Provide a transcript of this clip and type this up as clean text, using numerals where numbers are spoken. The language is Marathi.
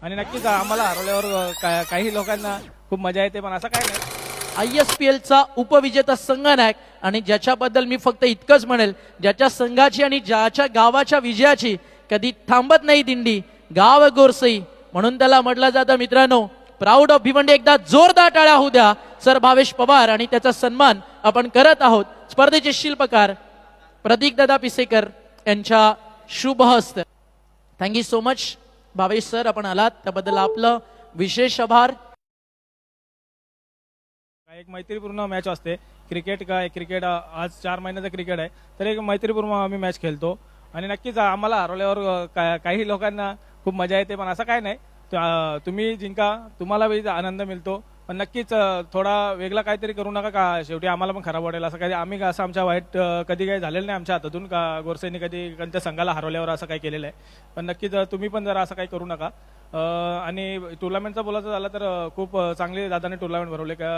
आणि नक्कीच आम्हाला हरवल्यावर काही लोकांना खूप मजा येते, पण असं काही नाही. ISPL चा उपविजेता संघनायक आणि ज्याच्याबद्दल मी फक्त इतकंच म्हणेल, ज्याच्या संघाची आणि ज्याच्या गावाच्या विजयाची कधी थांबत नाही दिंडी, गाव गोरसई म्हणून त्याला म्हटलं जातं मित्रांनो, प्राऊड ऑफ भिवंडी. एकदा जोरदार टाळ्या होऊ द्या सर भावेश पवार, आणि त्याचा सन्मान आपण करत आहोत स्पर्धेचे शिल्पकार प्रतीक दादा पिसेकर यांच्या शुभ हस्त. Thank you so much Bhavesh sir, आपण आलात त्याबद्दल आपलं विशेष आभार. एक मैत्रीपूर्ण मॅच असते. क्रिकेट आज 4 महिन्याचं क्रिकेट आहे, तर एक मैत्रीपूर्ण आम्ही मॅच खेळतो. आणि नक्कीच आम्हाला हरवल्यावर काही लोकांना खूप मजा येते, पण असं काही नाही. तुम्ही जिंका, तुम्हाला बी आनंद मिळतो, पण नक्कीच थोडा वेगळा काहीतरी करू नका, का शेवटी आम्हाला पण खराब वाटेल. असं काही आम्ही असं आमच्या वाईट कधी काही झालेलं नाही आमच्या हातातून, का गोरसेंनी कधी कोणत्या संघाला हरवल्यावर असं काही केलेलं आहे. पण नक्कीच तुम्ही पण जरा असं काही करू नका. आणि टुर्नामेंटचा बोलायचं झालं तर खूप चांगले दादाने टुर्नामेंट भरवले. का